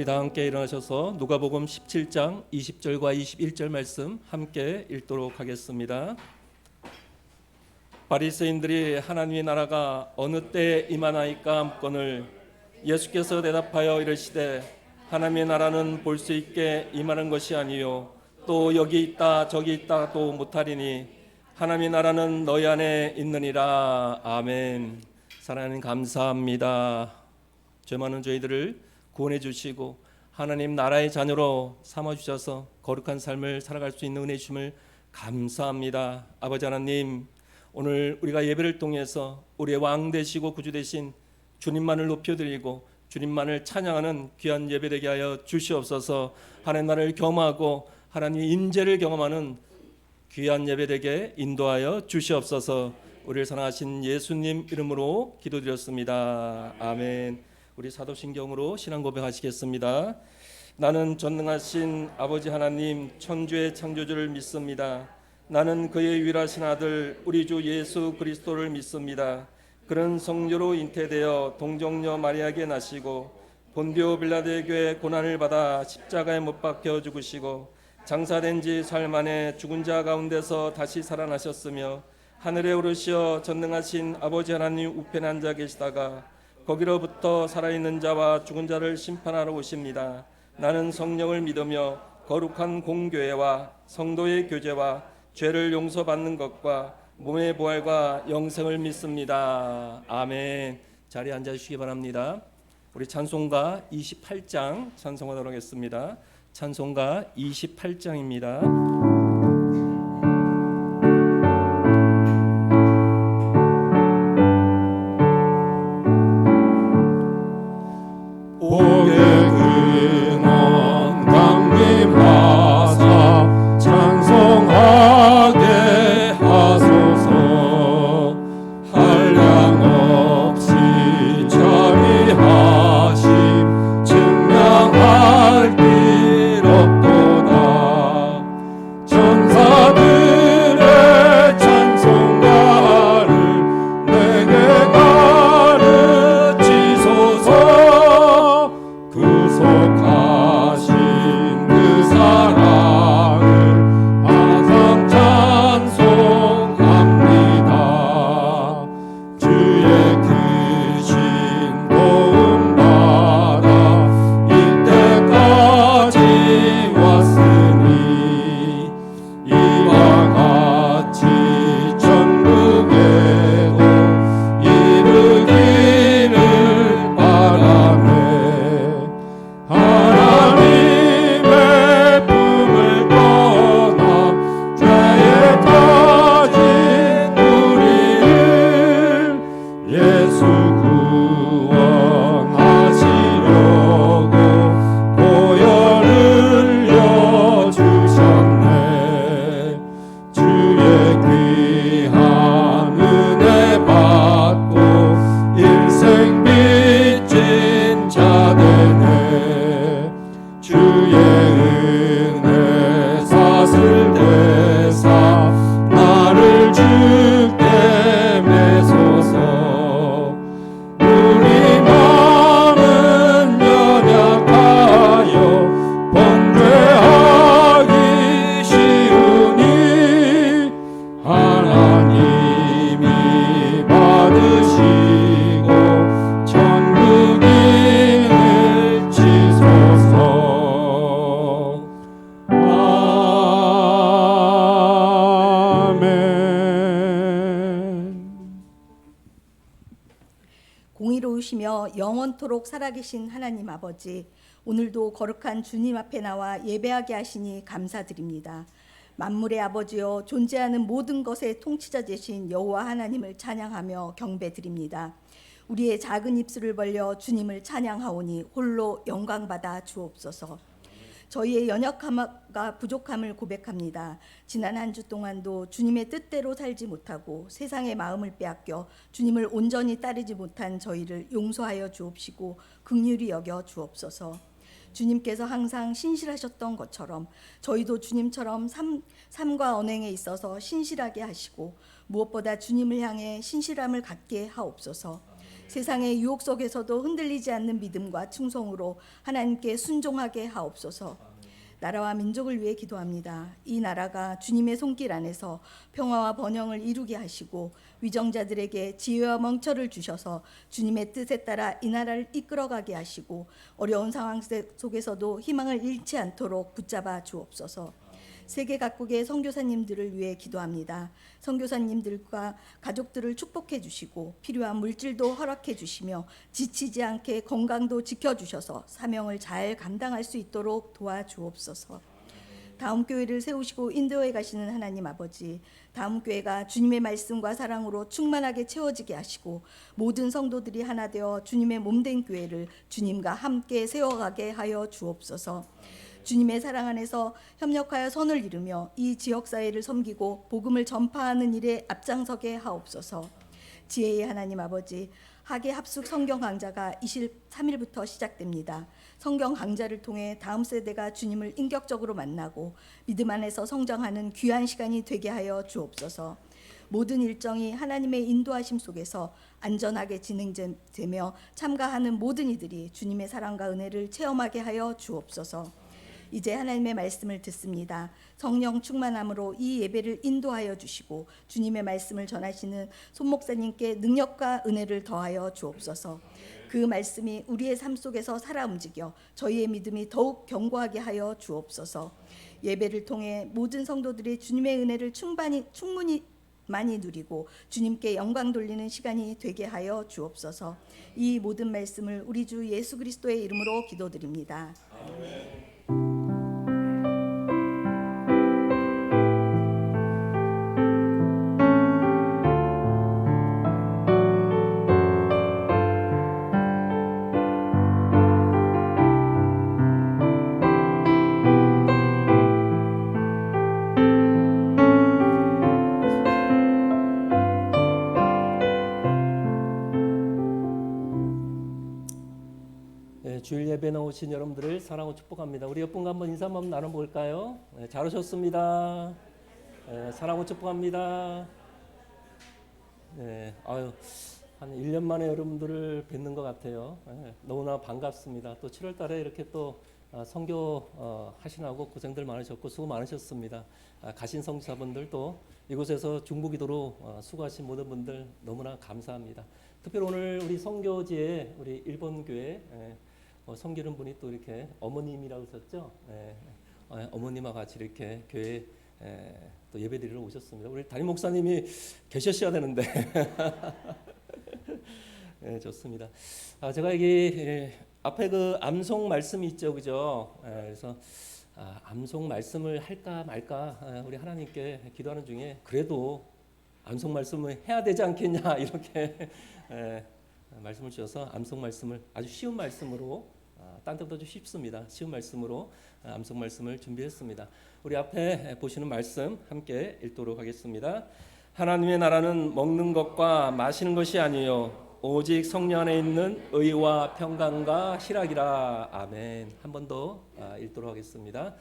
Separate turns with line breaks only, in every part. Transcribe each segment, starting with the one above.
우리 다 함께 일어나셔서 누가복음 17장 20절과 21절 말씀 함께 읽도록 하겠습니다. 바리새인들이 하나님의 나라가 어느 때에 임하나이까 묻거늘 예수께서 대답하여 이르시되 하나님의 나라는 볼 수 있게 임하는 것이 아니요 또 여기 있다 저기 있다 또 못하리니 하나님의 나라는 너희 안에 있느니라. 아멘. 사랑하는 감사합니다. 죄 많은 저희들을 구원해 주시고 하나님 나라의 자녀로 삼아 주셔서 거룩한 삶을 살아갈 수 있는 은혜 주심을 감사합니다. 아버지 하나님, 오늘 우리가 예배를 통해서 우리의 왕 되시고 구주 되신 주님만을 높여드리고 주님만을 찬양하는 귀한 예배 되게 하여 주시옵소서. 하나님 나라를 경험하고 하나님의 임재를 경험하는 귀한 예배 되게 인도하여 주시옵소서. 우리를 사랑하신 예수님 이름으로 기도드렸습니다. 아멘. 우리 사도신경으로 신앙 고백하시겠습니다. 나는 전능하신 아버지 하나님 천주의 창조주를 믿습니다. 나는 그의 유일하신 아들 우리 주 예수 그리스도를 믿습니다. 그는 성녀로 잉태되어 동정녀 마리아에게 나시고 본디오 빌라도의 교회 고난을 받아 십자가에 못 박혀 죽으시고 장사된 지 사흘 만에 죽은 자 가운데서 다시 살아나셨으며 하늘에 오르시어 전능하신 아버지 하나님 우편에 앉아 계시다가 거기로부터 살아있는 자와 죽은 자를 심판하러 오십니다. 나는 성령을 믿으며 거룩한 공교회와 성도의 교제와 죄를 용서받는 것과 몸의 부활과 영생을 믿습니다. 아멘. 자리에 앉아주시기 바랍니다. 우리 찬송가 28장 찬송하도록 하겠습니다. 찬송가 28장입니다.
공의로우시며 영원토록 살아계신 하나님 아버지, 오늘도 거룩한 주님 앞에 나와 예배하게 하시니 감사드립니다. 만물의 아버지여, 존재하는 모든 것의 통치자 되신 여호와 하나님을 찬양하며 경배드립니다. 우리의 작은 입술을 벌려 주님을 찬양하오니 홀로 영광받아 주옵소서. 저희의 연약함과 부족함을 고백합니다. 지난 한 주 동안도 주님의 뜻대로 살지 못하고 세상의 마음을 빼앗겨 주님을 온전히 따르지 못한 저희를 용서하여 주옵시고 긍휼히 여겨 주옵소서. 주님께서 항상 신실하셨던 것처럼 저희도 주님처럼 삶과 언행에 있어서 신실하게 하시고 무엇보다 주님을 향해 신실함을 갖게 하옵소서. 세상의 유혹 속에서도 흔들리지 않는 믿음과 충성으로 하나님께 순종하게 하옵소서. 나라와 민족을 위해 기도합니다. 이 나라가 주님의 손길 안에서 평화와 번영을 이루게 하시고 위정자들에게 지혜와 멍처를 주셔서 주님의 뜻에 따라 이 나라를 이끌어가게 하시고 어려운 상황 속에서도 희망을 잃지 않도록 붙잡아 주옵소서. 세계 각국의 선교사님들을 위해 기도합니다. 선교사님들과 가족들을 축복해 주시고 필요한 물질도 허락해 주시며 지치지 않게 건강도 지켜주셔서 사명을 잘 감당할 수 있도록 도와주옵소서. 다음 교회를 세우시고 인도에 가시는 하나님 아버지, 다음 교회가 주님의 말씀과 사랑으로 충만하게 채워지게 하시고 모든 성도들이 하나 되어 주님의 몸된 교회를 주님과 함께 세워가게 하여 주옵소서. 주님의 사랑 안에서 협력하여 선을 이루며 이 지역사회를 섬기고 복음을 전파하는 일에 앞장서게 하옵소서. 지혜의 하나님 아버지, 하계 합숙 성경 강좌가 23일부터 시작됩니다. 성경 강좌를 통해 다음 세대가 주님을 인격적으로 만나고 믿음 안에서 성장하는 귀한 시간이 되게 하여 주옵소서. 모든 일정이 하나님의 인도하심 속에서 안전하게 진행되며 참가하는 모든 이들이 주님의 사랑과 은혜를 체험하게 하여 주옵소서. 이제 하나님의 말씀을 듣습니다. 성령 충만함으로 이 예배를 인도하여 주시고 주님의 말씀을 전하시는 손 목사님께 능력과 은혜를 더하여 주옵소서. 그 말씀이 우리의 삶 속에서 살아 움직여 저희의 믿음이 더욱 견고하게 하여 주옵소서. 예배를 통해 모든 성도들이 주님의 은혜를 충분히 많이 누리고 주님께 영광 돌리는 시간이 되게 하여 주옵소서. 이 모든 말씀을 우리 주 예수 그리스도의 이름으로 기도드립니다. 아멘.
주일 예배 나오신 여러분들을 사랑하고 축복합니다. 우리 옆분과 한번 인사 한번 나눠볼까요? 잘 오셨습니다. 사랑하고 축복합니다. 한 1년 만에 여러분들을 뵙는 것 같아요. 너무나 반갑습니다. 또 7월 달에 이렇게 또 선교 하시라고 고생들 많으셨고 수고 많으셨습니다. 가신 선교사분들도 이곳에서 중보기도로 수고하신 모든 분들 너무나 감사합니다. 특별히 오늘 우리 선교지에 우리 일본 교회 섬기는 분이 또 이렇게 어머님이라고 하셨죠. 어머님과 같이 이렇게 교회 또 예배드리러 오셨습니다. 우리 담임 목사님이 계셨어야 되는데 좋습니다. 제가 여기 앞에 그 암송 말씀이 있죠, 그죠? 그래서 암송 말씀을 할까 말까 우리 하나님께 기도하는 중에 그래도 암송 말씀을 해야 되지 않겠냐 이렇게 말씀을 주셔서 암송 말씀을 아주 쉬운 말씀으로 딴 때보다 좀 쉽습니다. 쉬운 말씀으로 암송 말씀을 준비했습니다. 우리 앞에 보시는 말씀 함께 읽도록 하겠습니다. 하나님의 나라는 먹는 것과 마시는 것이 아니요 오직 성령 안에 있는 의와 평강과 희락이라. 아멘. 한 번 더 읽도록 하겠습니다.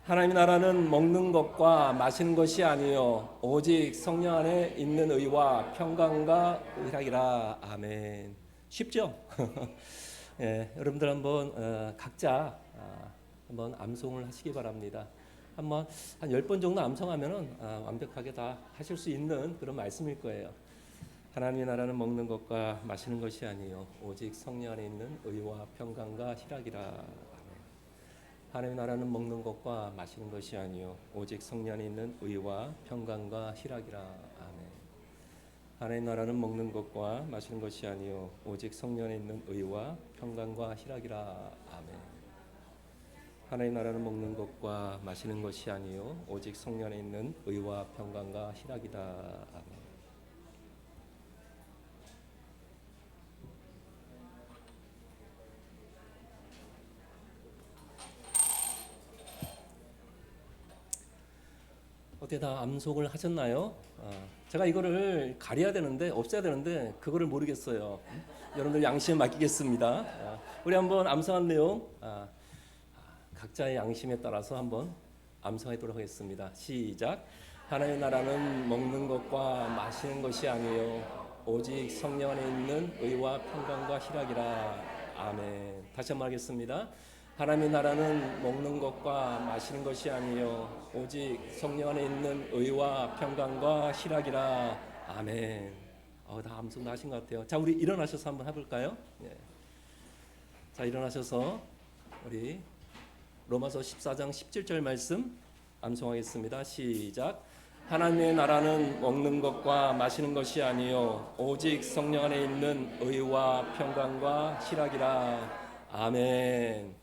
하나님의 나라는 먹는 것과 마시는 것이 아니요 오직 성령 안에 있는 의와 평강과 희락이라. 아멘. 쉽죠? 여러분들 한번 각자 한번 암송을 하시기 바랍니다. 한번 한 10번 정도 암송하면은 완벽하게 다 하실 수 있는 그런 말씀일 거예요. 하나님의 나라는 먹는 것과 마시는 것이 아니요 오직 성령 안에 있는 의와 평강과 희락이라. 아멘. 하나님의 나라는 먹는 것과 마시는 것이 아니요 오직 성령 안에 있는 의와 평강과 희락이라. 아멘. 하나님의 나라는 먹는 것과 마시는 것이 아니요 오직 성령 안에 있는 의와 평강과 희락이라. 아멘. 하나님의 나라는 먹는 것과 마시는 것이 아니요 오직 성령 안에 있는 의와 평강과 희락이다. 아멘. 어떻게 다 암송을 하셨나요? 제가 이거를 가려야 되는데 없애야 되는데 그거를 모르겠어요. 여러분들 양심에 맡기겠습니다. 우리 한번 암송한 내용 각자의 양심에 따라서 한번 암송하도록 하겠습니다. 시작. 하나님의 나라는 먹는 것과 마시는 것이 아니요 오직 성령 안에 있는 의와 평강과 희락이라. 아멘. 다시 한번 하겠습니다. 하나님의 나라는 먹는 것과 마시는 것이 아니요 오직 성령 안에 있는 의와 평강과 희락이라. 아멘. 다 암송 나신 것 같아요. 자, 우리 일어나셔서 한번 해볼까요? 예. 자, 일어나셔서 우리 로마서 14장 17절 말씀 암송하겠습니다. 시작. 하나님의 나라는 먹는 것과 마시는 것이 아니요 오직 성령 안에 있는 의와 평강과 희락이라. 아멘.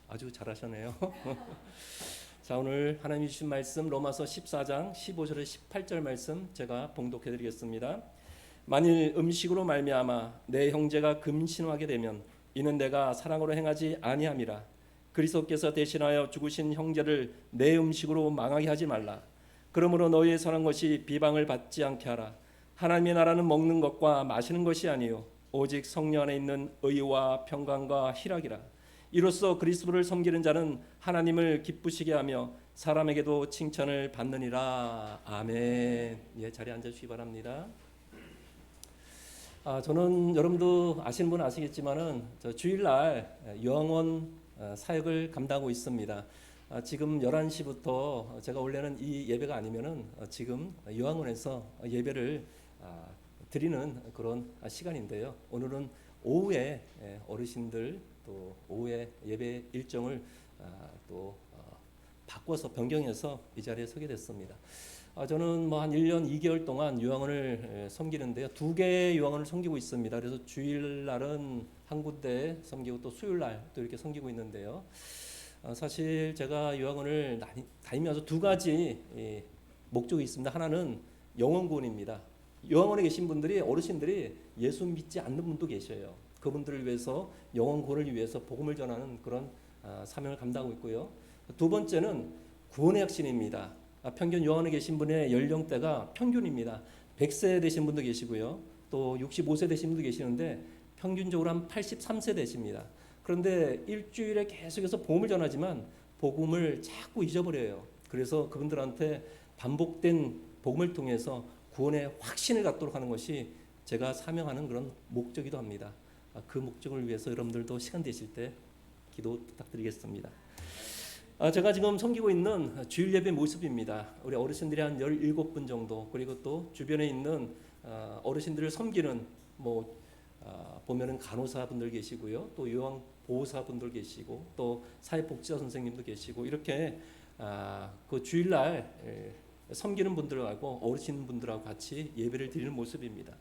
아주 잘하셨네요. 자, 오늘 하나님이 주신 말씀 로마서 14장 15절에 18절 말씀 제가 봉독해 드리겠습니다. 만일 음식으로 말미암아 내 형제가 금신하게 되면 이는 내가 사랑으로 행하지 아니함이라. 그리스도께서 대신하여 죽으신 형제를 내 음식으로 망하게 하지 말라. 그러므로 너희의 선한 것이 비방을 받지 않게 하라. 하나님의 나라는 먹는 것과 마시는 것이 아니요 오직 성령 안에 있는 의와 평강과 희락이라. 이로써 그리스도를 섬기는 자는 하나님을 기쁘시게 하며 사람에게도 칭찬을 받느니라. 아멘. 예, 자리에 앉아주시기 바랍니다. 저는 여러분도 아시는 분은 아시겠지만은 저 주일날 요양원 사역을 감당하고 있습니다. 지금 11시부터 제가 원래는 이 예배가 아니면은 지금 요양원에서 예배를 드리는 그런 시간인데요. 오늘은 오후에 어르신들 또 오후에 예배 일정을 또 바꿔서 변경해서 이 자리에 서게 됐습니다. 저는 뭐 한 1년 2개월 동안 요양원을 섬기는데요. 2개의 요양원을 섬기고 있습니다. 그래서 주일날은 한 군데 섬기고 또 수요일날 또 이렇게 섬기고 있는데요. 사실 제가 요양원을 다니면서 두 가지 목적이 있습니다. 하나는 영혼 구원입니다. 요양원에 계신 분들이 어르신들이 예수 믿지 않는 분도 계셔요. 그분들을 위해서 영혼 구원을 위해서 복음을 전하는 그런 사명을 감당하고 있고요. 두 번째는 구원의 확신입니다. 평균 요양원에 계신 분의 연령대가 평균입니다. 100세 되신 분도 계시고요. 또 65세 되신 분도 계시는데 평균적으로 한 83세 되십니다. 그런데 일주일에 계속해서 복음을 전하지만 복음을 자꾸 잊어버려요. 그래서 그분들한테 반복된 복음을 통해서 구원의 확신을 갖도록 하는 것이 제가 사명하는 그런 목적이기도 합니다. 그 목적을 위해서 여러분들도 시간 되실 때 기도 부탁드리겠습니다. 제가 지금 섬기고 있는 주일 예배 모습입니다. 우리 어르신들이 한 17분 정도, 그리고 또 주변에 있는 어르신들을 섬기는 보면은 간호사분들 계시고요, 또 요양보호사분들 계시고, 또 사회복지사 선생님도 계시고, 이렇게 그 주일날 섬기는 분들하고 어르신분들하고 같이 예배를 드리는 모습입니다.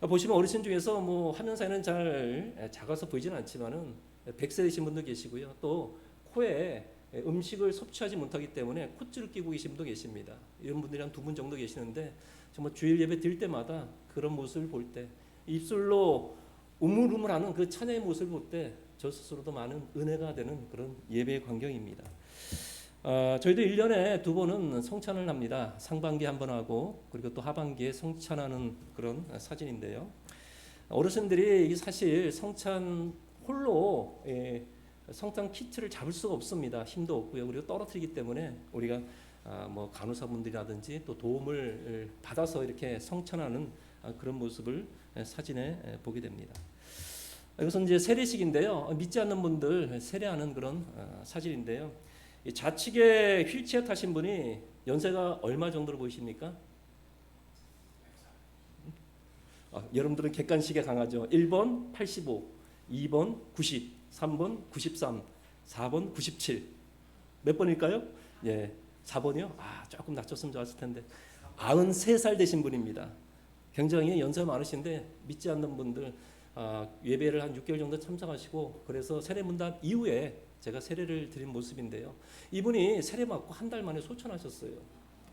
보시면 어르신 중에서 화면상에는 잘 작아서 보이지는 않지만은 100세 되신 분도 계시고요, 또 코에 음식을 섭취하지 못하기 때문에 콧줄을 끼고 계신 분도 계십니다. 이런 분들이 한 2분 정도 계시는데 정말 주일 예배 드릴 때마다 그런 모습을 볼 때 입술로 우물우물하는 그 찬양의 모습을 볼 때 저 스스로도 많은 은혜가 되는 그런 예배의 광경입니다. 저희도 1년에 2번은 성찬을 합니다. 상반기에 한 번 하고 그리고 또 하반기에 성찬하는 그런 사진인데요. 어르신들이 사실 성찬 홀로 성찬 키트를 잡을 수가 없습니다. 힘도 없고요. 그리고 떨어뜨리기 때문에 우리가 간호사분들이라든지 또 도움을 받아서 이렇게 성찬하는 그런 모습을 사진에 보게 됩니다. 이것은 이제 세례식인데요. 믿지 않는 분들 세례하는 그런 사진인데요. 좌측에 휠체어 타신 분이 연세가 얼마 정도로 보이십니까? 여러분들은 객관식에 강하죠. 1번 85, 2번 90, 3번 93, 4번 97. 몇 번일까요? 예, 4번이요? 조금 낮췄으면 좋았을 텐데. 93살 되신 분입니다. 굉장히 연세가 많으신데 믿지 않는 분들 예배를 한 6개월 정도 참석하시고 그래서 세례 문답 이후에 제가 세례를 드린 모습인데요. 이분이 세례 맞고 한 달 만에 소천하셨어요.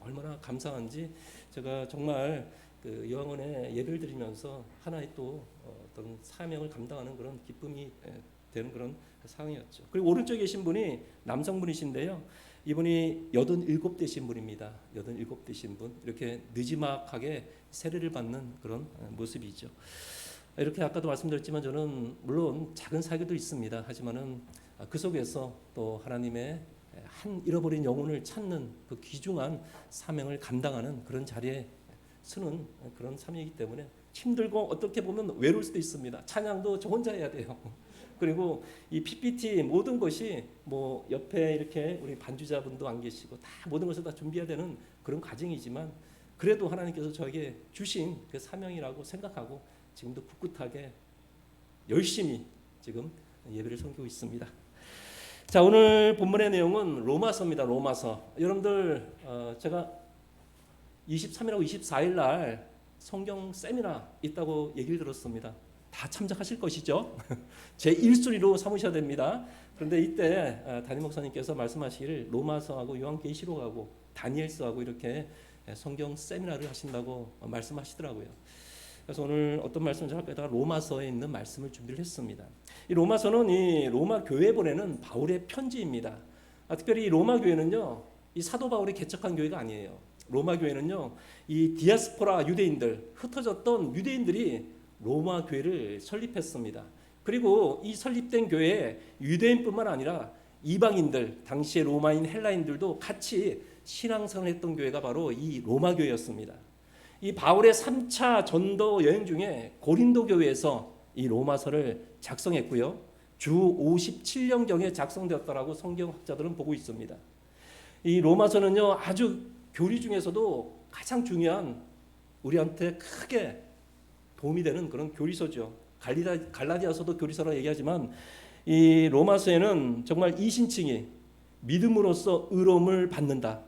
얼마나 감사한지 제가 정말 그 요양원에 예배를 드리면서 하나의 또 어떤 사명을 감당하는 그런 기쁨이 되는 그런 상황이었죠. 그리고 오른쪽에 계신 분이 남성분이신데요. 이분이 87 되신 분입니다. 87 되신 분. 이렇게 느지막하게 세례를 받는 그런 모습이죠. 이렇게 아까도 말씀드렸지만 저는 물론 작은 사교도 있습니다. 하지만은 그 속에서 또 하나님의 한 잃어버린 영혼을 찾는 그 귀중한 사명을 감당하는 그런 자리에 서는 그런 사명이기 때문에 힘들고 어떻게 보면 외로울 수도 있습니다. 찬양도 저 혼자 해야 돼요. 그리고 이 PPT 모든 것이 뭐 옆에 이렇게 우리 반주자분도 안 계시고 다 모든 것을 다 준비해야 되는 그런 과정이지만 그래도 하나님께서 저에게 주신 그 사명이라고 생각하고 지금도 꿋꿋하게 열심히 지금 예배를 섬기고 있습니다. 자, 오늘 본문의 내용은 로마서입니다. 로마서. 여러분들 제가 23일하고 24일 날 성경 세미나 있다고 얘기를 들었습니다. 다 참석하실 것이죠. 제 1순위로 삼으셔야 됩니다. 그런데 이때 담임 목사님께서 말씀하시기를 로마서하고 요한계시록하고 다니엘서하고 이렇게 성경 세미나를 하신다고 말씀하시더라고요. 그래서 오늘 어떤 말씀을 할까다가 로마서에 있는 말씀을 준비를 했습니다. 이 로마서는 이 로마 교회에 보내는 바울의 편지입니다. 특별히 이 로마 교회는요, 이 사도 바울이 개척한 교회가 아니에요. 로마 교회는요, 이 디아스포라 유대인들, 흩어졌던 유대인들이 로마 교회를 설립했습니다. 그리고 이 설립된 교회에 유대인뿐만 아니라 이방인들, 당시의 로마인 헬라인들도 같이 신앙생활을 했던 교회가 바로 이 로마 교회였습니다. 이 바울의 3차 전도 여행 중에 고린도 교회에서 이 로마서를 작성했고요. 주 57년경에 작성되었다라고 성경학자들은 보고 있습니다. 이 로마서는요, 아주 교리 중에서도 가장 중요한 우리한테 크게 도움이 되는 그런 교리서죠. 갈라디아서도 교리서라고 얘기하지만 이 로마서에는 정말 이신칭이 믿음으로써 의로움을 받는다.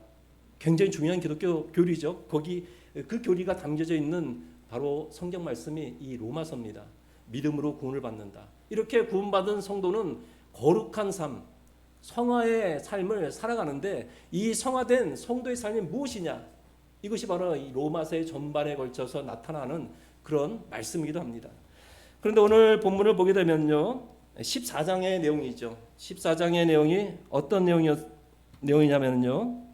굉장히 중요한 기독교 교리죠. 거기 그 교리가 담겨져 있는 바로 성경 말씀이 이 로마서입니다. 믿음으로 구원을 받는다. 이렇게 구원받은 성도는 거룩한 삶, 성화의 삶을 살아가는데 이 성화된 성도의 삶이 무엇이냐? 이것이 바로 이 로마서의 전반에 걸쳐서 나타나는 그런 말씀이기도 합니다. 그런데 오늘 본문을 보게 되면요, 14장의 내용이죠. 14장의 내용이 어떤 내용이냐면요,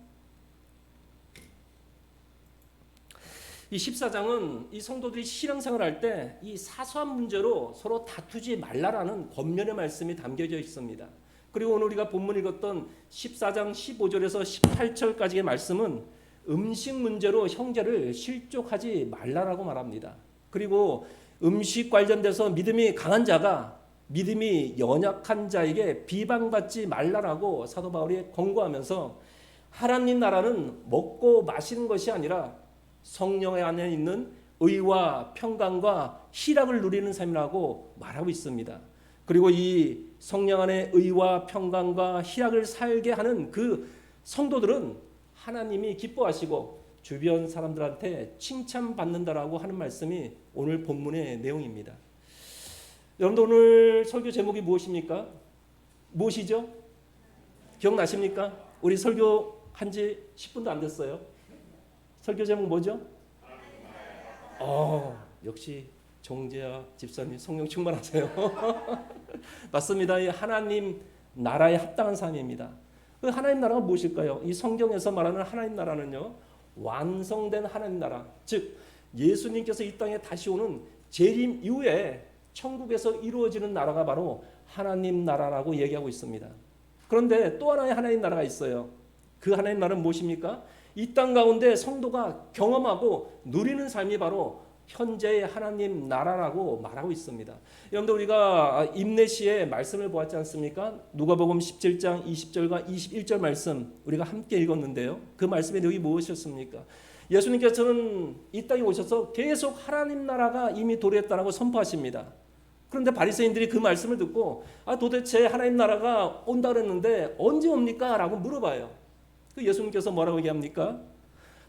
이 14장은 이 성도들이 신앙생활을 할 때 이 사소한 문제로 서로 다투지 말라라는 권면의 말씀이 담겨져 있습니다. 그리고 오늘 우리가 본문 읽었던 14장 15절에서 18절까지의 말씀은 음식 문제로 형제를 실족하지 말라라고 말합니다. 그리고 음식 관련돼서 믿음이 강한 자가 믿음이 연약한 자에게 비방받지 말라라고 사도 바울이 권고하면서 하나님 나라는 먹고 마시는 것이 아니라 성령 안에 있는 의와 평강과 희락을 누리는 삶이라고 말하고 있습니다. 그리고 이 성령 안에 의와 평강과 희락을 살게 하는 그 성도들은 하나님이 기뻐하시고 주변 사람들한테 칭찬받는다라고 하는 말씀이 오늘 본문의 내용입니다. 여러분들 오늘 설교 제목이 무엇입니까? 무엇이죠? 기억나십니까? 우리 설교 한지 10분도 안 됐어요. 설교 제목 뭐죠? 역시 정재아 집사님 성령 충만하세요. 맞습니다. 이 하나님 나라에 합당한 삶입니다. 그 하나님 나라가 무엇일까요? 이 성경에서 말하는 하나님 나라는요, 완성된 하나님 나라, 즉 예수님께서 이 땅에 다시 오는 재림 이후에 천국에서 이루어지는 나라가 바로 하나님 나라라고 얘기하고 있습니다. 그런데 또 하나의 하나님 나라가 있어요. 그 하나님 나라는 무엇입니까? 이 땅 가운데 성도가 경험하고 누리는 삶이 바로 현재의 하나님 나라라고 말하고 있습니다. 여러분들 우리가 인내시의 말씀을 보았지 않습니까? 누가복음 17장 20절과 21절 말씀 우리가 함께 읽었는데요. 그 말씀의 내용이 무엇이었습니까? 예수님께서는 이 땅에 오셔서 계속 하나님 나라가 이미 도래했다라고 선포하십니다. 그런데 바리새인들이 그 말씀을 듣고 도대체 하나님 나라가 온다 그랬는데 언제 옵니까? 라고 물어봐요. 그 예수님께서 뭐라고 얘기합니까?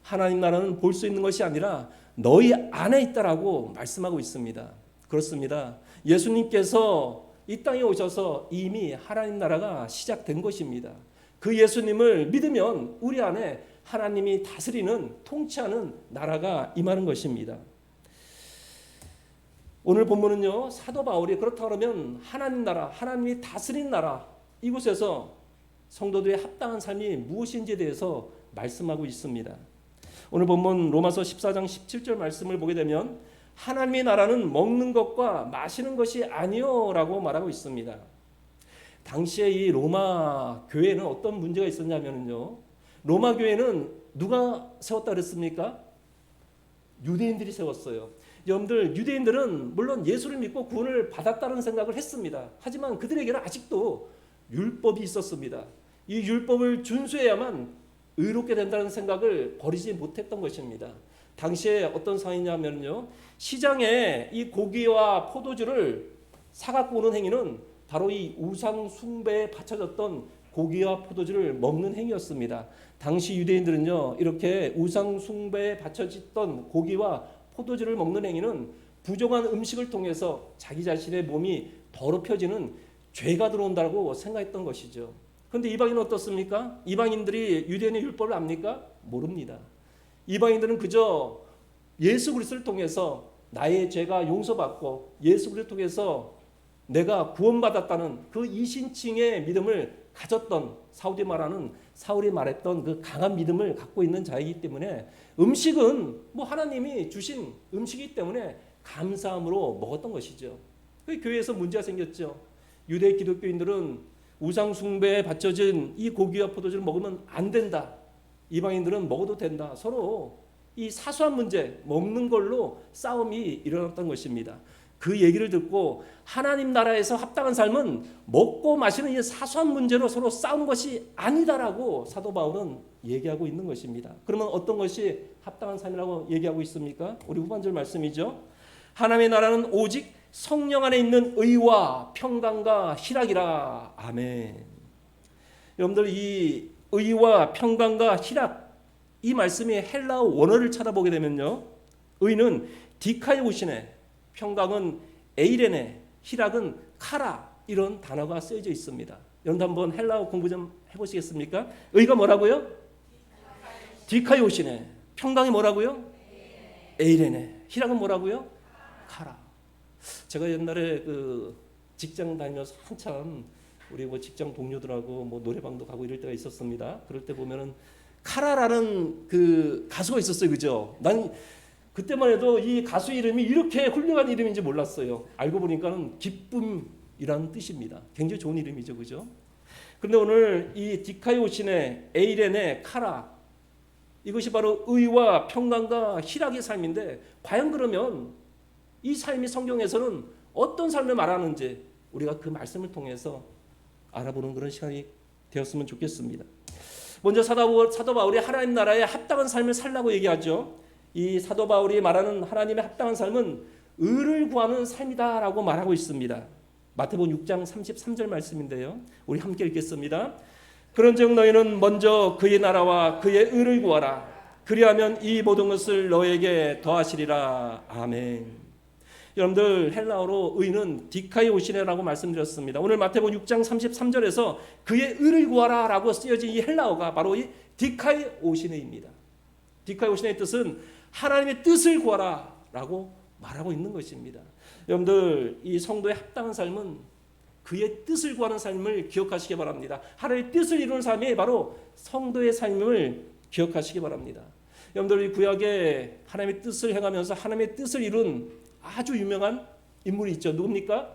하나님 나라는 볼 수 있는 것이 아니라 너희 안에 있다라고 말씀하고 있습니다. 그렇습니다. 예수님께서 이 땅에 오셔서 이미 하나님 나라가 시작된 것입니다. 그 예수님을 믿으면 우리 안에 하나님이 다스리는 통치하는 나라가 임하는 것입니다. 오늘 본문은요, 사도 바울이 그렇다 그러면 하나님 나라, 하나님이 다스리는 나라, 이곳에서 성도들의 합당한 삶이 무엇인지에 대해서 말씀하고 있습니다. 오늘 본문 로마서 14장 17절 말씀을 보게 되면 하나님의 나라는 먹는 것과 마시는 것이 아니요라고 말하고 있습니다. 당시에 이 로마 교회는 어떤 문제가 있었냐면요, 로마 교회는 누가 세웠다 그랬습니까? 유대인들이 세웠어요. 여러분들 유대인들은 물론 예수를 믿고 구원을 받았다는 생각을 했습니다. 하지만 그들에게는 아직도 율법이 있었습니다. 이 율법을 준수해야만 의롭게 된다는 생각을 버리지 못했던 것입니다. 당시에 어떤 상황이냐면요, 시장에 이 고기와 포도주를 사갖고 오는 행위는 바로 이 우상 숭배에 바쳐졌던 고기와 포도주를 먹는 행위였습니다. 당시 유대인들은요, 이렇게 우상 숭배에 바쳐졌던 고기와 포도주를 먹는 행위는 부정한 음식을 통해서 자기 자신의 몸이 더럽혀지는 죄가 들어온다고 생각했던 것이죠. 그런데 이방인은 어떻습니까? 이방인들이 유대인의 율법을 압니까? 모릅니다. 이방인들은 그저 예수 그리스도를 통해서 나의 죄가 용서받고 예수 그리스도를 통해서 내가 구원받았다는 그 이신칭의 믿음을 가졌던, 사울이 말했던 그 강한 믿음을 갖고 있는 자이기 때문에 음식은 뭐 하나님이 주신 음식이기 때문에 감사함으로 먹었던 것이죠. 그 교회에서 문제가 생겼죠. 유대 기독교인들은 우상 숭배에 바쳐진 이 고기와 포도주를 먹으면 안 된다. 이방인들은 먹어도 된다. 서로 이 사소한 문제, 먹는 걸로 싸움이 일어났던 것입니다. 그 얘기를 듣고 하나님 나라에서 합당한 삶은 먹고 마시는 이 사소한 문제로 서로 싸우는 것이 아니다라고 사도 바울은 얘기하고 있는 것입니다. 그러면 어떤 것이 합당한 삶이라고 얘기하고 있습니까? 우리 후반절 말씀이죠. 하나님의 나라는 오직 성령 안에 있는 의와 평강과 희락이라. 아멘. 여러분들 이 의와 평강과 희락, 이 말씀이 헬라어 원어를 찾아보게 되면요, 의는 디카이오시네, 평강은 에이레네, 희락은 카라, 이런 단어가 쓰여져 있습니다. 여러분 한번 헬라어 공부 좀 해보시겠습니까? 의가 뭐라고요? 디카이오시네. 평강이 뭐라고요? 에이레네. 희락은 뭐라고요? 카라. 제가 옛날에 그 직장 다니면서 한참 우리 뭐 직장 동료들하고 뭐 노래방도 가고 이럴 때가 있었습니다. 그럴 때 보면은 카라라는 그 가수가 있었어요, 그죠? 난 그때만 해도 이 가수 이름이 이렇게 훌륭한 이름인지 몰랐어요. 알고 보니까는 기쁨이라는 뜻입니다. 굉장히 좋은 이름이죠, 그죠? 그런데 오늘 이 디카이오신의 에이렌의 카라, 이것이 바로 의와 평강과 희락의 삶인데, 과연 그러면 이 삶이 성경에서는 어떤 삶을 말하는지 우리가 그 말씀을 통해서 알아보는 그런 시간이 되었으면 좋겠습니다. 먼저 사도 바울이 하나님 나라에 합당한 삶을 살라고 얘기하죠. 이 사도 바울이 말하는 하나님의 합당한 삶은 의를 구하는 삶이다라고 말하고 있습니다. 마태복음 6장 33절 말씀인데요, 우리 함께 읽겠습니다. 그런즉 너희는 먼저 그의 나라와 그의 의를 구하라. 그리하면 이 모든 것을 너에게 더하시리라. 아멘. 여러분들 헬라어로 의는 디카이오시네라고 말씀드렸습니다. 오늘 마태복음 6장 33절에서 그의 의를 구하라 라고 쓰여진 이 헬라어가 바로 이 디카이오시네입니다. 디카이오시네의 뜻은 하나님의 뜻을 구하라 라고 말하고 있는 것입니다. 여러분들 이 성도의 합당한 삶은 그의 뜻을 구하는 삶을 기억하시기 바랍니다. 하나님의 뜻을 이루는 삶이 바로 성도의 삶을 기억하시기 바랍니다. 여러분들 이 구약에 하나님의 뜻을 행하면서 하나님의 뜻을 이룬 아주 유명한 인물이 있죠. 누굽니까?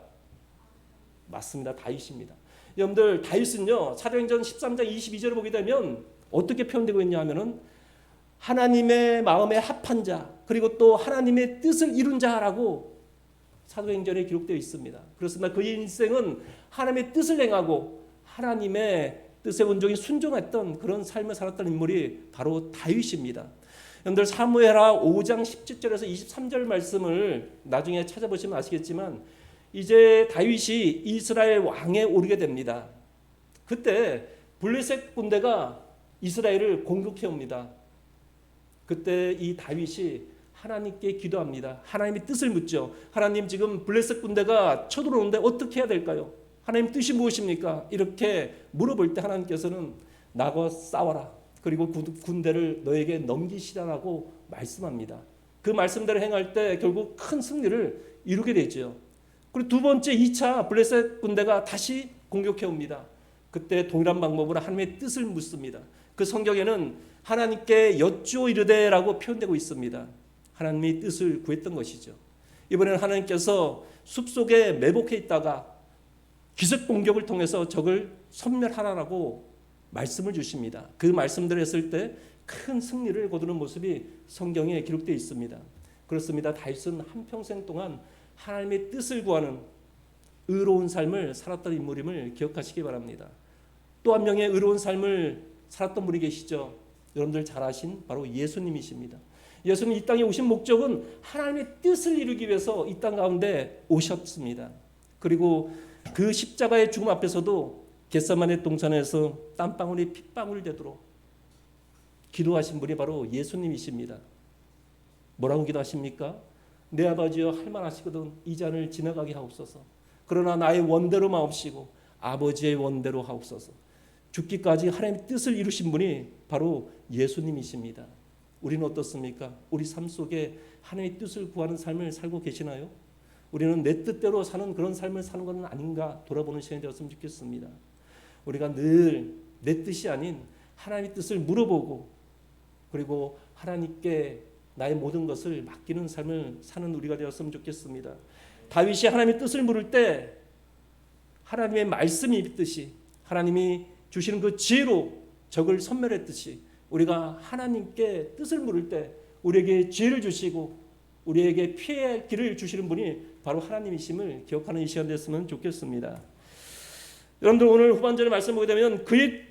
맞습니다. 다윗입니다. 여러분들 다윗은요, 사도행전 13장 22절을 보게 되면 어떻게 표현되고 있냐 하면은 하나님의 마음에 합한 자, 그리고 또 하나님의 뜻을 이룬 자라고 사도행전에 기록되어 있습니다. 그렇습니다. 그의 인생은 하나님의 뜻을 행하고 하나님의 뜻에 온전히 순종했던 그런 삶을 살았던 인물이 바로 다윗입니다. 여러분들 사무엘하 5장 17절에서 23절 말씀을 나중에 찾아보시면 아시겠지만, 이제 다윗이 이스라엘 왕에 오르게 됩니다. 그때 블레셋 군대가 이스라엘을 공격해 옵니다. 그때 이 다윗이 하나님께 기도합니다. 하나님의 뜻을 묻죠. 하나님, 지금 블레셋 군대가 쳐들어오는데 어떻게 해야 될까요? 하나님 뜻이 무엇입니까? 이렇게 물어볼 때 하나님께서는 나와 싸워라. 그리고 군대를 너에게 넘기시라라고 말씀합니다. 그 말씀대로 행할 때 결국 큰 승리를 이루게 되죠. 그리고 두 번째 2차 블레셋 군대가 다시 공격해 옵니다. 그때 동일한 방법으로 하나님의 뜻을 묻습니다. 그 성경에는 하나님께 여쭈어 이르되라고 표현되고 있습니다. 하나님의 뜻을 구했던 것이죠. 이번에는 하나님께서 숲속에 매복해 있다가 기습 공격을 통해서 적을 섬멸하라고 말씀을 주십니다. 그 말씀대로 했을 때 큰 승리를 거두는 모습이 성경에 기록되어 있습니다. 그렇습니다. 다윗은 한평생 동안 하나님의 뜻을 구하는 의로운 삶을 살았던 인물임을 기억하시기 바랍니다. 또 한 명의 의로운 삶을 살았던 분이 계시죠. 여러분들 잘 아신 바로 예수님이십니다. 예수님 이 땅에 오신 목적은 하나님의 뜻을 이루기 위해서 이 땅 가운데 오셨습니다. 그리고 그 십자가의 죽음 앞에서도 겟세마네 동산에서 땀방울이 핏방울 되도록 기도하신 분이 바로 예수님이십니다. 뭐라고 기도하십니까? 내 아버지여 할 만하시거든 이 잔을 지나가게 하옵소서. 그러나 나의 원대로 마옵시고 아버지의 원대로 하옵소서. 죽기까지 하나님의 뜻을 이루신 분이 바로 예수님이십니다. 우리는 어떻습니까? 우리 삶 속에 하나님의 뜻을 구하는 삶을 살고 계시나요? 우리는 내 뜻대로 사는 그런 삶을 사는 것은 아닌가 돌아보는 시간이 되었으면 좋겠습니다. 우리가 늘 내 뜻이 아닌 하나님의 뜻을 물어보고 그리고 하나님께 나의 모든 것을 맡기는 삶을 사는 우리가 되었으면 좋겠습니다. 다윗이 하나님의 뜻을 물을 때 하나님의 말씀이 있듯이 하나님이 주시는 그 지혜로 적을 섬멸했듯이 우리가 하나님께 뜻을 물을 때 우리에게 지혜를 주시고 우리에게 피해야 할 길을 주시는 분이 바로 하나님이심을 기억하는 이 시간 됐으면 좋겠습니다. 여러분들 오늘 후반절에 말씀 보게 되면 그의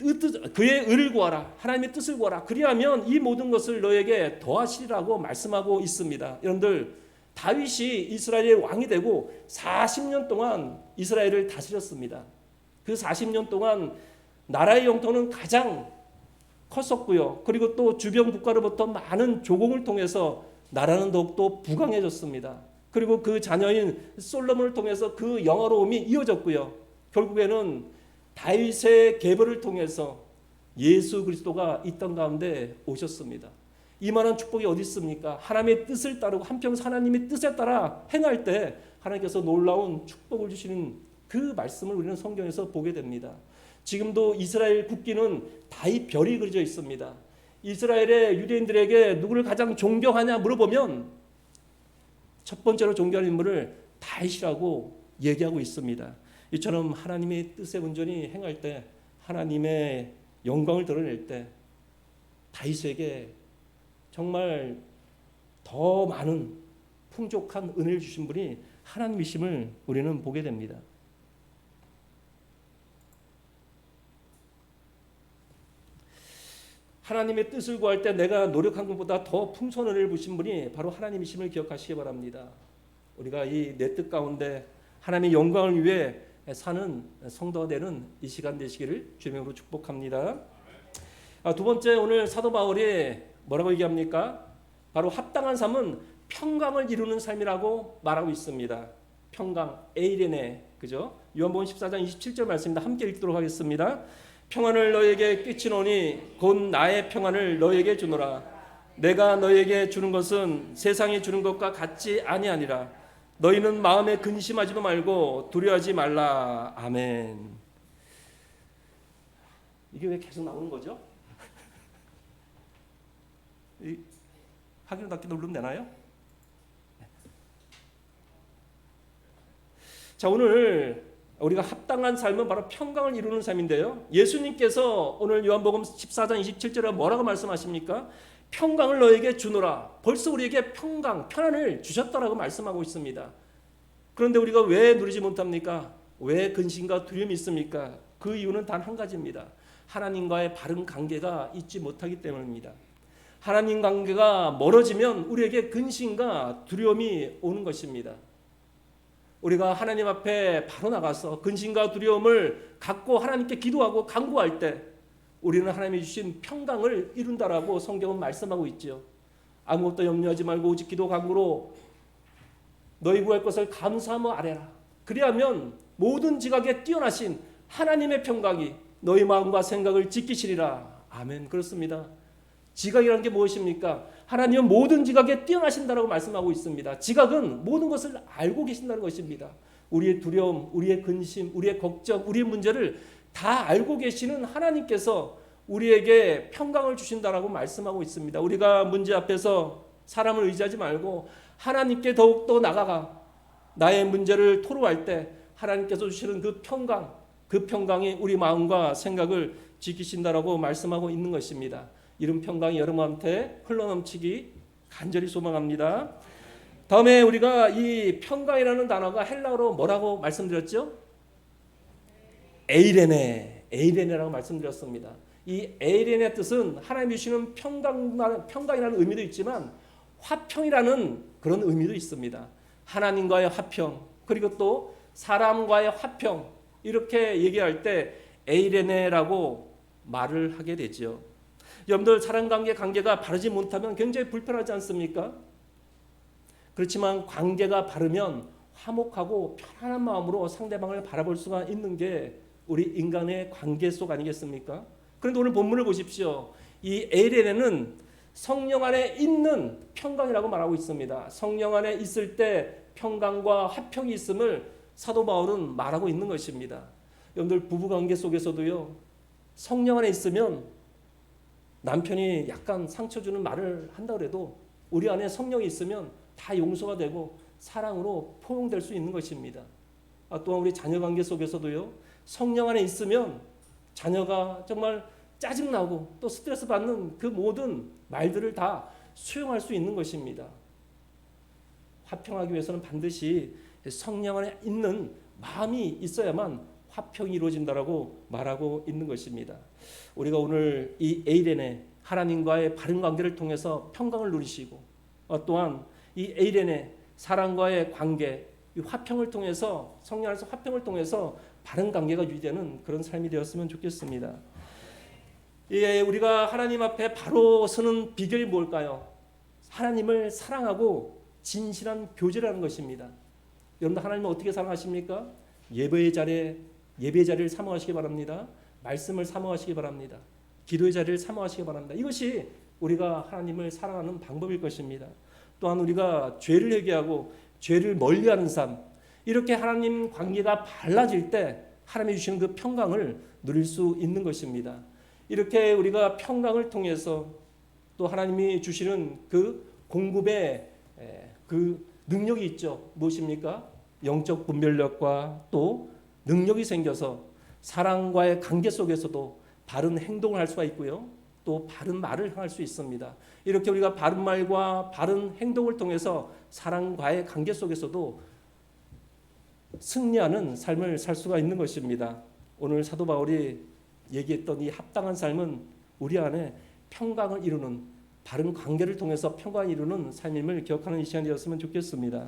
의를 구하라. 하나님의 뜻을 구하라. 그리하면 이 모든 것을 너에게 더하시리라고 말씀하고 있습니다. 여러분들 다윗이 이스라엘의 왕이 되고 40년 동안 이스라엘을 다스렸습니다. 그 40년 동안 나라의 영토는 가장 컸었고요. 그리고 또 주변 국가로부터 많은 조공을 통해서 나라는 더욱더 부강해졌습니다. 그리고 그 자녀인 솔로몬을 통해서 그 영화로움이 이어졌고요. 결국에는 다윗의 계보를 통해서 예수 그리스도가 이 땅 가운데 오셨습니다. 이만한 축복이 어디 있습니까? 하나님의 뜻을 따르고 한평생 하나님의 뜻에 따라 행할 때 하나님께서 놀라운 축복을 주시는 그 말씀을 우리는 성경에서 보게 됩니다. 지금도 이스라엘 국기는 다윗 별이 그려져 있습니다. 이스라엘의 유대인들에게 누구를 가장 존경하냐 물어보면 첫 번째로 존경하는 인물을 다윗이라고 얘기하고 있습니다. 이처럼 하나님의 뜻에 온전히 행할 때 하나님의 영광을 드러낼 때 다윗에게 정말 더 많은 풍족한 은혜를 주신 분이 하나님이심을 우리는 보게 됩니다. 하나님의 뜻을 구할 때 내가 노력한 것보다 더 풍성한 은혜를 주신 분이 바로 하나님이심을 기억하시기 바랍니다. 우리가 이 내 뜻 가운데 하나님의 영광을 위해 사는 성도가 되는 이 시간 되시기를 주님으로 축복합니다. 두 번째, 오늘 사도 바울이 뭐라고 얘기합니까? 바로 합당한 삶은 평강을 이루는 삶이라고 말하고 있습니다. 평강, 에이레네, 그죠? 요한복음 14장 27절 말씀입니다. 함께 읽도록 하겠습니다. 평안을 너에게 끼치노니 곧 나의 평안을 너에게 주노라. 내가 너에게 주는 것은 세상이 주는 것과 같지 아니하니라. 너희는 마음에 근심하지도 말고 두려워하지 말라. 아멘. 이게 왜 계속 나오는 거죠? 하기로 닫기로 누르면 되나요? 자, 오늘 우리가 합당한 삶은 바로 평강을 이루는 삶인데요. 예수님께서 오늘 요한복음 14장 27절에 뭐라고 말씀하십니까? 평강을 너에게 주노라. 벌써 우리에게 평강, 편안을 주셨다라고 말씀하고 있습니다. 그런데 우리가 왜 누리지 못합니까? 왜 근심과 두려움이 있습니까? 그 이유는 단 한 가지입니다. 하나님과의 바른 관계가 있지 못하기 때문입니다. 하나님 관계가 멀어지면 우리에게 근심과 두려움이 오는 것입니다. 우리가 하나님 앞에 바로 나가서 근심과 두려움을 갖고 하나님께 기도하고 간구할 때 우리는 하나님이 주신 평강을 이룬다라고 성경은 말씀하고 있죠. 아무것도 염려하지 말고 오직 기도 간구로 너희 구할 것을 감사하며 아뢰라. 그리하면 모든 지각에 뛰어나신 하나님의 평강이 너희 마음과 생각을 지키시리라. 아멘. 그렇습니다. 지각이라는 게 무엇입니까? 하나님은 모든 지각에 뛰어나신다라고 말씀하고 있습니다. 지각은 모든 것을 알고 계신다는 것입니다. 우리의 두려움, 우리의 근심, 우리의 걱정, 우리의 문제를 다 알고 계시는 하나님께서 우리에게 평강을 주신다라고 말씀하고 있습니다. 우리가 문제 앞에서 사람을 의지하지 말고 하나님께 더욱더 나아가 나의 문제를 토로할 때 하나님께서 주시는 그 평강이 우리 마음과 생각을 지키신다라고 말씀하고 있는 것입니다. 이런 평강이 여러분한테 흘러넘치기 간절히 소망합니다. 다음에 우리가 이 평강이라는 단어가 헬라어로 뭐라고 말씀드렸죠? 에이레네라고 말씀드렸습니다. 이 에이레네의 뜻은 하나님이 주시는 평강이라는 의미도 있지만 화평이라는 그런 의미도 있습니다. 하나님과의 화평, 그리고 또 사람과의 화평, 이렇게 얘기할 때 에이레네라고 말을 하게 되죠. 여러분들 관계가 바르지 못하면 굉장히 불편하지 않습니까? 그렇지만 관계가 바르면 화목하고 편안한 마음으로 상대방을 바라볼 수가 있는 게 우리 인간의 관계 속 아니겠습니까? 그런데 오늘 본문을 보십시오. 이 에이레네는 성령 안에 있는 평강이라고 말하고 있습니다. 성령 안에 있을 때 평강과 화평이 있음을 사도 바울은 말하고 있는 것입니다. 여러분들 부부관계 속에서도요, 성령 안에 있으면 남편이 약간 상처 주는 말을 한다 그래도 우리 안에 성령이 있으면 다 용서가 되고 사랑으로 포용될 수 있는 것입니다. 또한 우리 자녀 관계 속에서도요, 성령 안에 있으면 자녀가 정말 짜증나고 또 스트레스 받는 그 모든 말들을 다 수용할 수 있는 것입니다. 화평하기 위해서는 반드시 성령 안에 있는 마음이 있어야만 화평이 이루어진다라고 말하고 있는 것입니다. 우리가 오늘 이 에이레네, 하나님과의 바른 관계를 통해서 평강을 누리시고 또한 이 에이레네, 사랑과의 관계, 이 화평을 통해서, 성령 안에서 화평을 통해서 바른 관계가 유지되는 그런 삶이 되었으면 좋겠습니다. 우리가 하나님 앞에 바로 서는 비결이 뭘까요? 하나님을 사랑하고 진실한 교제라는 것입니다. 여러분들 하나님을 어떻게 사랑하십니까? 예배의 자리를 사모하시기 바랍니다. 말씀을 사모하시기 바랍니다. 기도의 자리를 사모하시기 바랍니다. 이것이 우리가 하나님을 사랑하는 방법일 것입니다. 또한 우리가 죄를 회개하고 죄를 멀리하는 삶, 이렇게 하나님 관계가 발라질 때 하나님이 주시는 그 평강을 누릴 수 있는 것입니다. 이렇게 우리가 평강을 통해서 또 하나님이 주시는 그 공급의 그 능력이 있죠. 무엇입니까? 영적 분별력과 또 능력이 생겨서 사랑과의 관계 속에서도 바른 행동을 할 수가 있고요. 또 바른 말을 행할 수 있습니다. 이렇게 우리가 바른 말과 바른 행동을 통해서 사랑과의 관계 속에서도 승리하는 삶을 살 수가 있는 것입니다. 오늘 사도 바울이 얘기했던 이 합당한 삶은 우리 안에 평강을 이루는, 바른 관계를 통해서 평강을 이루는 삶임을 기억하는 이 시간이 되었으면 좋겠습니다.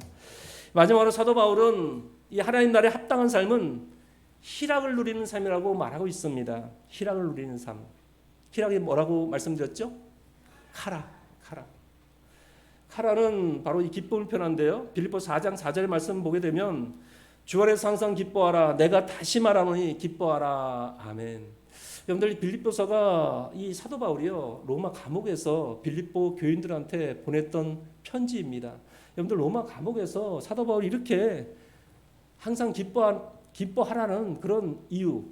마지막으로 사도 바울은 이 하나님 나라의 합당한 삶은 희락을 누리는 삶이라고 말하고 있습니다. 희락을 누리는 삶. 희락이 뭐라고 말씀드렸죠? 카라는 바로 이 기쁨을 표현한데요. 빌립보서 4장 4절의 말씀 보게 되면 주 안에서 항상 기뻐하라. 내가 다시 말하노니 기뻐하라. 아멘. 여러분들 빌립보서가 이 사도 바울이요, 로마 감옥에서 빌립보 교인들한테 보냈던 편지입니다. 여러분들 로마 감옥에서 사도 바울이 이렇게 항상 기뻐하라는 그런 이유,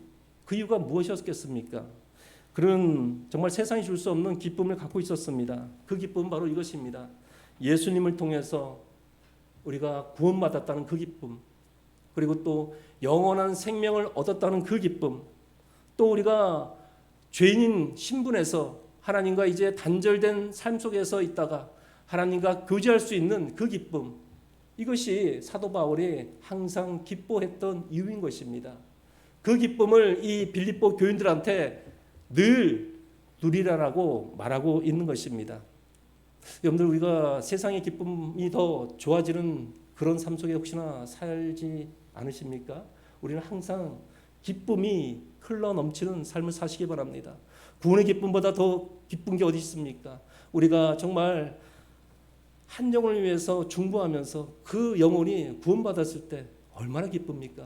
그 이유가 무엇이었겠습니까? 그런 정말 세상이 줄 수 없는 기쁨을 갖고 있었습니다. 그 기쁨은 바로 이것입니다. 예수님을 통해서 우리가 구원받았다는 그 기쁨, 그리고 또 영원한 생명을 얻었다는 그 기쁨, 또 우리가 죄인인 신분에서 하나님과 이제 단절된 삶 속에서 있다가 하나님과 교제할 수 있는 그 기쁨, 이것이 사도 바울이 항상 기뻐했던 이유인 것입니다. 그 기쁨을 이 빌립보 교인들한테 늘 누리라라고 말하고 있는 것입니다. 여러분들 우리가 세상의 기쁨이 더 좋아지는 그런 삶 속에 혹시나 살지 않으십니까? 우리는 항상 기쁨이 흘러 넘치는 삶을 사시기 바랍니다. 구원의 기쁨보다 더 기쁜 게 어디 있습니까? 우리가 정말 한 영혼을 위해서 중보하면서 그 영혼이 구원받았을 때 얼마나 기쁩니까?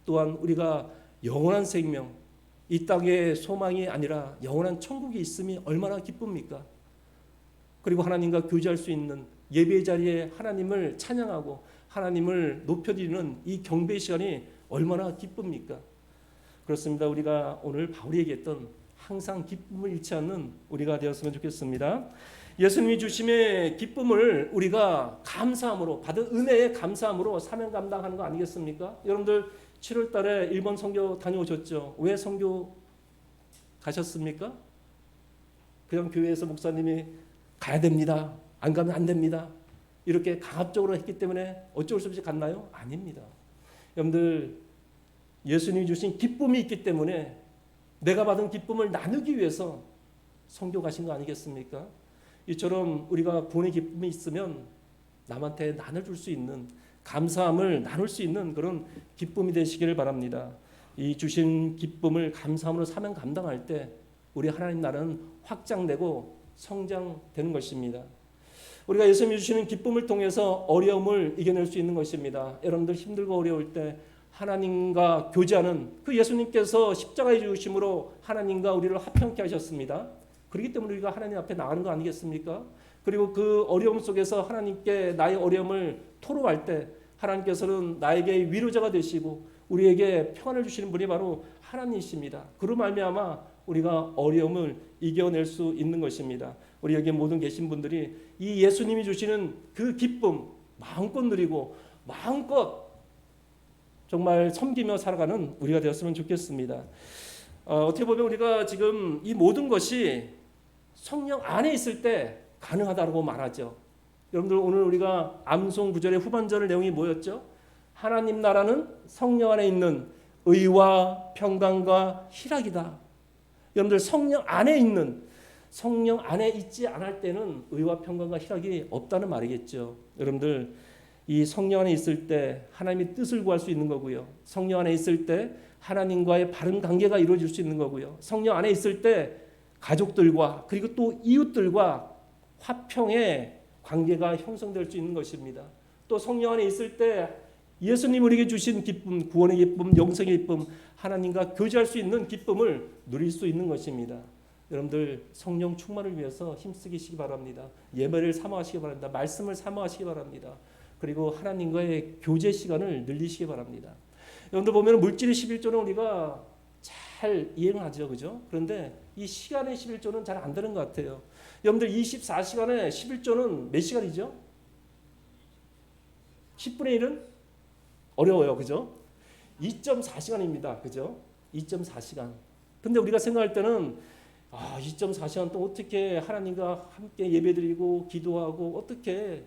또한 우리가 영원한 생명, 이 땅의 소망이 아니라 영원한 천국이 있음이 얼마나 기쁩니까? 그리고 하나님과 교제할 수 있는 예배의 자리에 하나님을 찬양하고 하나님을 높여드리는 이 경배의 시간이 얼마나 기쁩니까? 그렇습니다. 우리가 오늘 바울이 얘기했던 항상 기쁨을 잃지 않는 우리가 되었으면 좋겠습니다. 예수님이 주심의 기쁨을 우리가 감사함으로, 받은 은혜의 감사함으로 사명 감당하는 거 아니겠습니까? 여러분들 7월 달에 일본 선교 다녀오셨죠? 왜 선교 가셨습니까? 그냥 교회에서 목사님이 가야 됩니다. 안 가면 안 됩니다. 이렇게 강압적으로 했기 때문에 어쩔 수 없이 갔나요? 아닙니다. 여러분들, 예수님이 주신 기쁨이 있기 때문에 내가 받은 기쁨을 나누기 위해서 선교 가신 거 아니겠습니까? 이처럼 우리가 구원의 기쁨이 있으면 남한테 나눠줄 수 있는, 감사함을 나눌 수 있는 그런 기쁨이 되시기를 바랍니다. 이 주신 기쁨을 감사함으로 사명 감당할 때 우리 하나님 나라는 확장되고 성장되는 것입니다. 우리가 예수님이 주시는 기쁨을 통해서 어려움을 이겨낼 수 있는 것입니다. 여러분들 힘들고 어려울 때 하나님과 교제하는 그 예수님께서 십자가의 죽으심으로 하나님과 우리를 화평케 하셨습니다. 그렇기 때문에 우리가 하나님 앞에 나가는 거 아니겠습니까? 그리고 그 어려움 속에서 하나님께 나의 어려움을 토로할 때 하나님께서는 나에게 위로자가 되시고 우리에게 평안을 주시는 분이 바로 하나님이십니다. 그로 말미암아 우리가 어려움을 이겨낼 수 있는 것입니다. 우리 여기 모든 계신 분들이 이 예수님이 주시는 그 기쁨 마음껏 누리고 마음껏 정말 섬기며 살아가는 우리가 되었으면 좋겠습니다. 어떻게 보면 우리가 지금 이 모든 것이 성령 안에 있을 때 가능하다고 말하죠. 여러분들 오늘 우리가 암송 구절의 후반절 내용이 뭐였죠? 하나님 나라는 성령 안에 있는 의와 평강과 희락이다. 여러분들 성령 안에 있는, 성령 안에 있지 않을 때는 의와 평강과 희락이 없다는 말이겠죠. 여러분들 이 성령 안에 있을 때 하나님의 뜻을 구할 수 있는 거고요. 성령 안에 있을 때 하나님과의 바른 관계가 이루어질 수 있는 거고요. 성령 안에 있을 때 가족들과 그리고 또 이웃들과 화평의 관계가 형성될 수 있는 것입니다. 또 성령 안에 있을 때 예수님 우리에게 주신 기쁨, 구원의 기쁨, 영생의 기쁨, 하나님과 교제할 수 있는 기쁨을 누릴 수 있는 것입니다. 여러분들 성령 충만을 위해서 힘쓰시기 바랍니다. 예배를 사모하시기 바랍니다. 말씀을 사모하시기 바랍니다. 그리고 하나님과의 교제 시간을 늘리시기 바랍니다. 여러분들 보면 물질의 11조는 우리가 잘 이행하죠, 그죠? 그런데 이 시간의 11조는 잘 안 되는 것 같아요. 여러분들 24시간에 11조는 몇 시간이죠? 10분의 1은 어려워요, 그죠? 2.4시간입니다, 그죠? 2.4시간. 근데 우리가 생각할 때는 2.4시간 동안 어떻게 하나님과 함께 예배드리고 기도하고 어떻게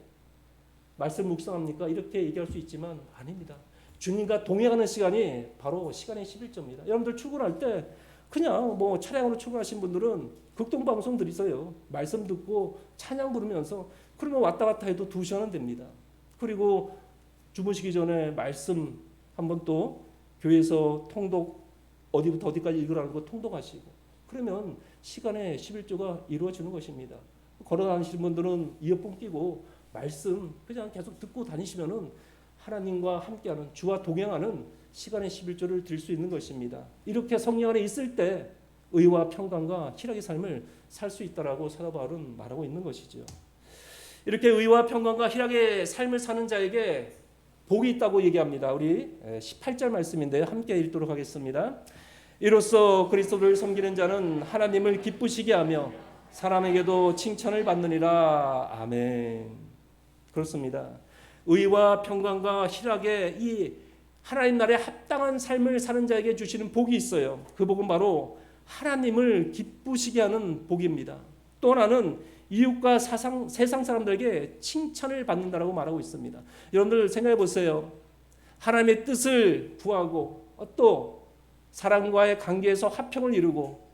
말씀 묵상합니까? 이렇게 얘기할 수 있지만 아닙니다. 주님과 동행하는 시간이 바로 시간의 11조입니다. 여러분들 출근할 때 그냥 뭐 차량으로 출근하신 분들은 극동방송 들으세요. 말씀 듣고 찬양 부르면서 그러면 왔다 갔다 해도 2시간은 됩니다. 그리고 주무시기 전에 말씀 한번 또 교회에서 통독 어디부터 어디까지 읽으라는 거 통독하시고 그러면 시간의 11조가 이루어지는 것입니다. 걸어 다니시는 분들은 이어폰 끼고 말씀 그냥 계속 듣고 다니시면은 하나님과 함께하는 주와 동행하는 시간의 11조를 드릴 수 있는 것입니다. 이렇게 성령 안에 있을 때 의와 평강과 희락의 삶을 살 수 있다라고 사도 바울은 말하고 있는 것이죠. 이렇게 의와 평강과 희락의 삶을 사는 자에게 복이 있다고 얘기합니다. 우리 18절 말씀인데요. 함께 읽도록 하겠습니다. 이로써 그리스도를 섬기는 자는 하나님을 기쁘시게 하며 사람에게도 칭찬을 받느니라. 아멘. 그렇습니다. 의와 평강과 희락의 이 하나님 나라에 합당한 삶을 사는 자에게 주시는 복이 있어요. 그 복은 바로 하나님을 기쁘시게 하는 복입니다. 또 하나는 이웃과 세상 사람들에게 칭찬을 받는다라고 말하고 있습니다. 여러분들 생각해 보세요. 하나님의 뜻을 구하고 또 사람과의 관계에서 화평을 이루고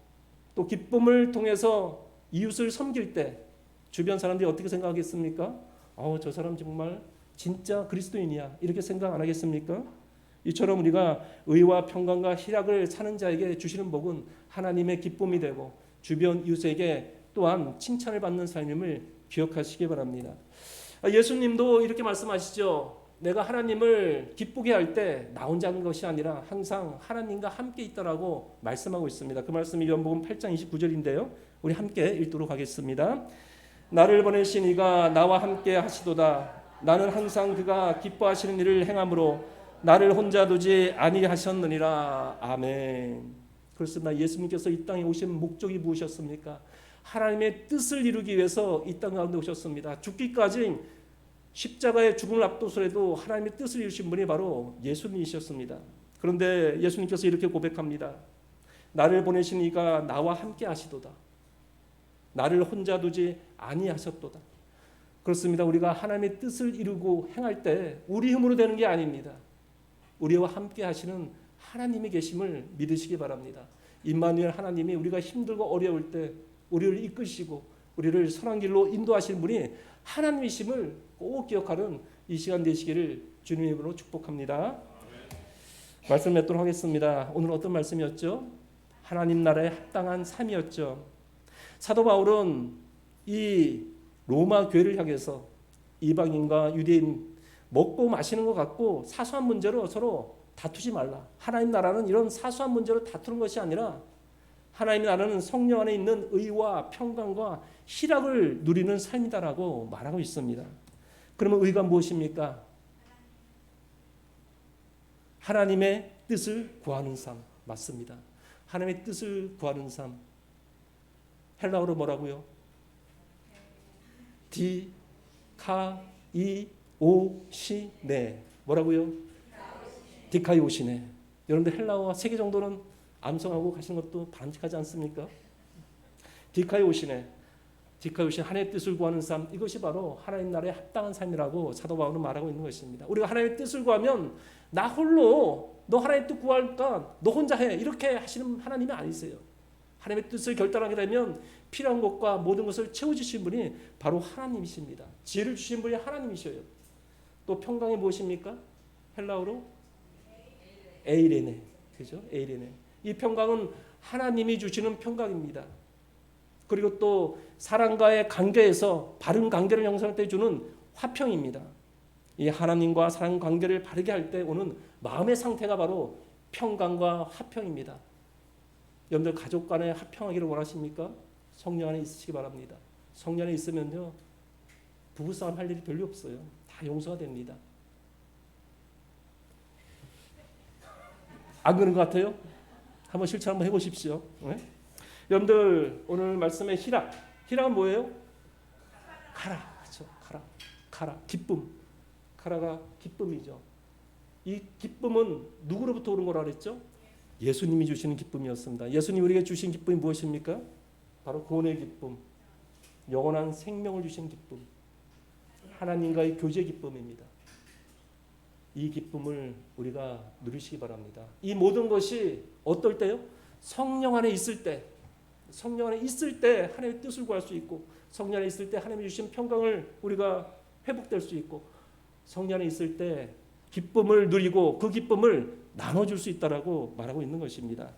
또 기쁨을 통해서 이웃을 섬길 때 주변 사람들이 어떻게 생각하겠습니까? 저 사람 정말 진짜 그리스도인이야 이렇게 생각 안 하겠습니까? 이처럼 우리가 의와 평강과 희락을 사는 자에게 주시는 복은 하나님의 기쁨이 되고 주변 이웃에게 또한 칭찬을 받는 삶임을 기억하시기 바랍니다. 예수님도 이렇게 말씀하시죠. 내가 하나님을 기쁘게 할 때 나 혼자 하는 것이 아니라 항상 하나님과 함께 있다라고 말씀하고 있습니다. 그 말씀이 요한복음 8장 29절인데요. 우리 함께 읽도록 하겠습니다. 나를 보내신 이가 나와 함께 하시도다. 나는 항상 그가 기뻐하시는 일을 행함으로 나를 혼자 두지 아니하셨느니라. 아멘. 그렇습니다. 예수님께서 이 땅에 오신 목적이 무엇이었습니까? 하나님의 뜻을 이루기 위해서 이 땅 가운데 오셨습니다. 죽기까지 십자가의 죽음을 앞두서라도 하나님의 뜻을 이루신 분이 바로 예수님이셨습니다. 그런데 예수님께서 이렇게 고백합니다. 나를 보내신 이가 나와 함께 하시도다. 나를 혼자 두지 아니하셨도다. 그렇습니다. 우리가 하나님의 뜻을 이루고 행할 때 우리 힘으로 되는 게 아닙니다. 우리와 함께 하시는 하나님이 계심을 믿으시기 바랍니다. 임마누엘 하나님이 우리가 힘들고 어려울 때 우리를 이끄시고 우리를 선한 길로 인도하시는 분이 하나님이심을 꼭 기억하는 이 시간 되시기를 주님의 이름으로 축복합니다. 말씀 맺도록 하겠습니다. 오늘 어떤 말씀이었죠? 하나님 나라에 합당한 삶이었죠. 사도 바울은 이 로마 교회를 향해서 이방인과 유대인 먹고 마시는 것 같고 사소한 문제로 서로 다투지 말라. 하나님 나라는 이런 사소한 문제로 다투는 것이 아니라 하나님 나라는 성령 안에 있는 의와 평강과 희락을 누리는 삶이다라고 말하고 있습니다. 그러면 의가 무엇입니까? 하나님의 뜻을 구하는 삶. 맞습니다. 하나님의 뜻을 구하는 삶. 헬라어로 뭐라고요? 디카이오시네. 뭐라고요? 디카이오시네. 여러분들 헬라어와 3개 정도는 암송하고 가시는 것도 바람직하지 않습니까? 디카이오시네. 디카이오시네. 하나님의 뜻을 구하는 삶. 이것이 바로 하나님 나라에 합당한 삶이라고 사도 바울은 말하고 있는 것입니다. 우리가 하나님의 뜻을 구하면 나 홀로 너 하나님의 뜻 구할까? 너 혼자 해. 이렇게 하시는 하나님이 아니세요. 하나님의 뜻을 결단하게 되면 필요한 것과 모든 것을 채워주신 분이 바로 하나님이십니다. 지혜를 주신 분이 하나님이셔요. 또 평강이 무엇입니까? 헬라어로 에이레네. 그죠? 에이레네. 이 평강은 하나님이 주시는 평강입니다. 그리고 또 사람과의 관계에서 바른 관계를 형성할 때 주는 화평입니다. 이 하나님과 사람 관계를 바르게 할 때 오는 마음의 상태가 바로 평강과 화평입니다. 여러분들 가족 간에 화평하기를 원하십니까? 성령 안에 있으시기 바랍니다. 성령 안에 있으면요 부부싸움 할 일이 별로 없어요. 다 용서가 됩니다. 안 그런 것 같아요? 한번 실천 한번 해보십시오. 네? 여러분들 오늘 말씀의 희락은 뭐예요? 카라. 그렇죠? 카라. 기쁨. 카라가 기쁨이죠. 이 기쁨은 누구로부터 오는 거라 그랬죠? 예수님이 주시는 기쁨이었습니다. 예수님 우리에게 주신 기쁨이 무엇입니까? 바로 구원의 기쁨, 영원한 생명을 주신 기쁨, 하나님과의 교제 기쁨입니다. 이 기쁨을 우리가 누리시기 바랍니다. 이 모든 것이 어떨 때요? 성령 안에 있을 때, 성령 안에 있을 때 하나님의 뜻을 구할 수 있고, 성령 안에 있을 때 하나님이 주신 평강을 우리가 회복될 수 있고, 성령 안에 있을 때 기쁨을 누리고 그 기쁨을 나눠줄 수 있다라고 말하고 있는 것입니다.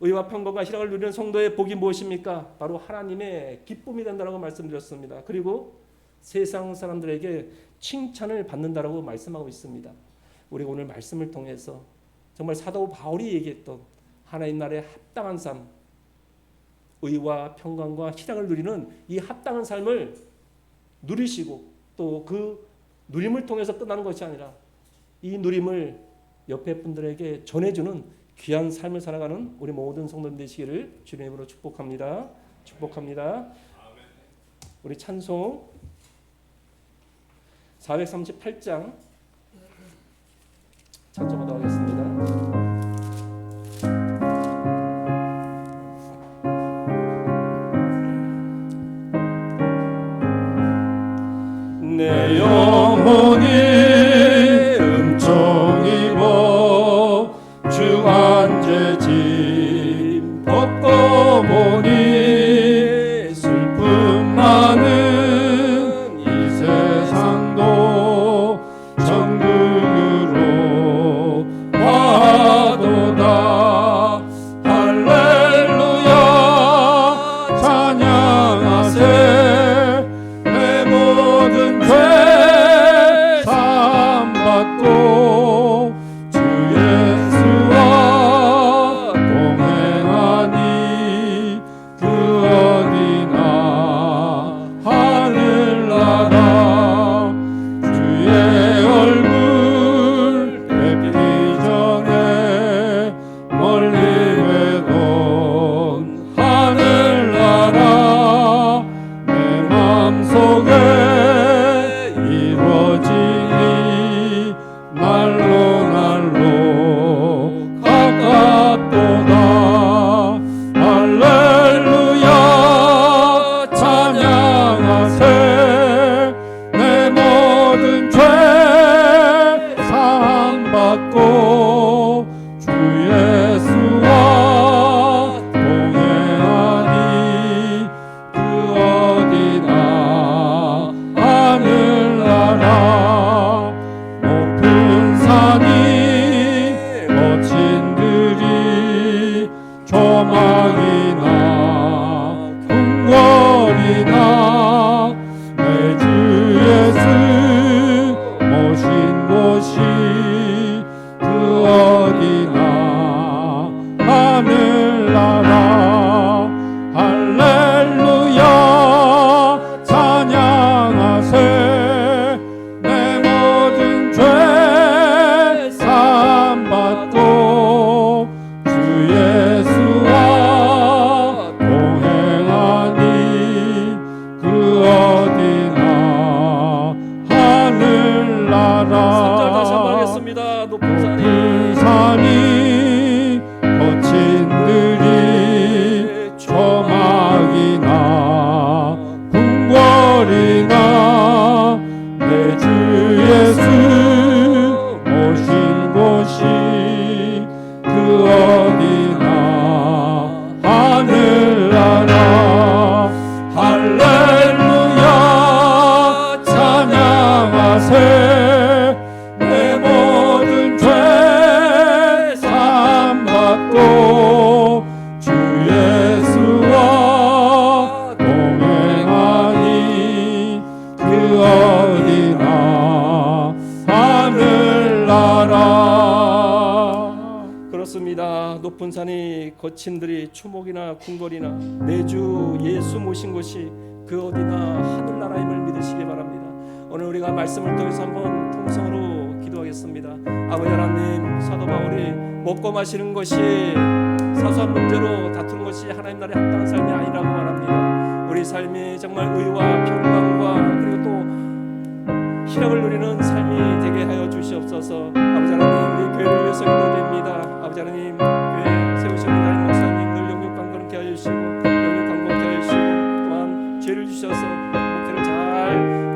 의와 평강과 희락을 누리는 성도의 복이 무엇입니까? 바로 하나님의 기쁨이 된다라고 말씀드렸습니다. 그리고 세상 사람들에게 칭찬을 받는다라고 말씀하고 있습니다. 우리가 오늘 말씀을 통해서 정말 사도 바울이 얘기했던 하나님 나라에 합당한 삶, 의와 평강과 희락을 누리는 이 합당한 삶을 누리시고 또 그 누림을 통해서 끝나는 것이 아니라 이 누림을 옆에 분들에게 전해주는 귀한 삶을 살아가는 우리 모든 성도님 되시기를 주님의 이름으로 축복합니다. 축복합니다. 우리 찬송 438장 찬송하도록 하겠습니다.
내 영혼이 음청입어 주안죄짐 벗고 보니 슬픔 많은 이 세상도 천국으로 와도다. 할렐루야 찬양하세. 모든 죄 사함받고 주 예수와 동행하니 저망이나 궁궐이나 내 주 예수 모신 곳이 그 어디나 하늘나라 할렐루야 찬양하세 내 모든 죄 사함받고 주 예수와 동행하니 그 어디나 하늘나라
3절 다시 한번 하겠습니다. 높은 산이
그 산이 거친 들이 조막이나 궁궐이나 내 주 예수 모신 곳이 그 어디나 하늘나라 할렐루야 찬양하세 내 모든 죄 사함받고 주 예수와 동행하니 그 어디나 하늘나라.
그렇습니다. 높은 산이 거친 들이 추목이나 궁궐이나 내 주 예수 모신 곳이 그 어디나 하늘나라임을 믿으시기 바랍니다. 오늘 우리가 말씀을 통해서 한번 통성으로 기도하겠습니다. 아버지 하나님, 사도 바울이 먹고 마시는 것이 사소한 문제로 다투는 것이 하나님 나라에 합당한 삶이 아니라고 말합니다. 우리 삶이 정말 의와 평강과 그리고 또 희락을 누리는 삶이 되게 하여 주시옵소서. 아버지 하나님, 우리 교회를 위해서 기도드립니다. 아버지 하나님, 교회 세우시는 다른 목사님들 영육 강건케 하여 주시고 영육 강건케 하여 주시고 또한 죄를 주셔서 목회를 잘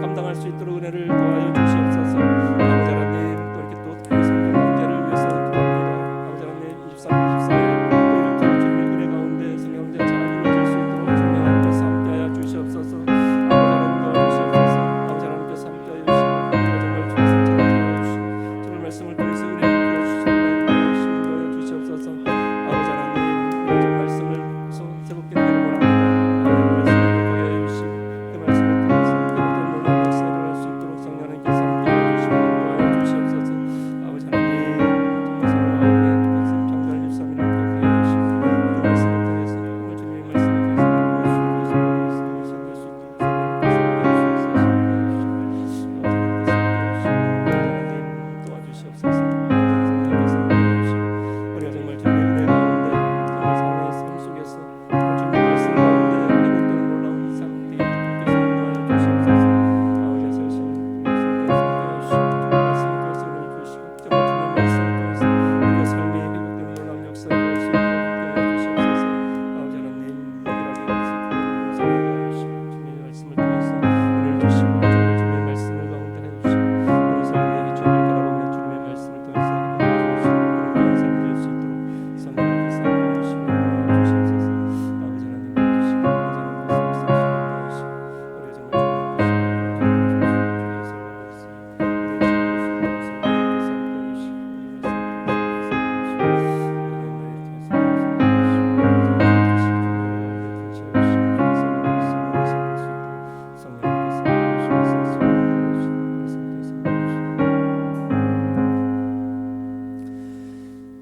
감당할 수 있도록 은혜를 도와여 주시옵소서. 아버지 하나님, 또 이렇게 또 성경 관계를 위해서 기도합니다. 아버지 하나님, 23, 24일 또 이렇게 주님의 은혜 가운데 성경 가운데 잘 이루어질 수 있도록 주님 하나님께서 함께하여 주시옵소서. 아버지 하나님 도와주시옵소서. 아버지 하나님께서 함께하여 주시고 우리가 정말 주의 성찬을 도와주시고 주의 말씀을 통해서 은혜 주시옵소서. 아버지 하나님, 이 말씀을 새롭게 내려보랍니다. 하나님 말씀을 하여 주시고 그 말씀을 통해서 모든 놀라운 역사를 일어날 수 있도록 성령 하나님께서 함께하여 주시고 도와여 주시옵소서. 아버지 하나님, 정말 사랑하고 평강 집사님을 함께 하여 주시고 그 말씀을 통해서 정말 주님의 말씀을 통해서 수 있도록 도와주시옵소서. 우리가 정말 주님의 은혜 가운데 정말 삶의 삶 속에서 주님의 말씀 가운데 회복되는 놀라운 삶 되게 주께서 인도하여 주시옵소서. 아버지 세우시는 말씀 통해서 은혜 주시고 정말 주님의 말씀을 통해서 우리의 삶이 회복되는 놀라운 역사를 할 수 있도록 도와주시옵소서. 아버지 하나님, 유일하게 성령을 주시고 주님의 말씀을 통해서 은혜를 주시고 정말 주님의 말씀을 가운데 하여 주시고 우리 삶의 주님을 바라보며 주님의 말씀을 통해서 그런 삶을 될 수 있도록 성령님께서 도와주시고 도와주시옵소서. 아버지 하나님 도와주시고 아버지 하나님께서 도와주시고 우리가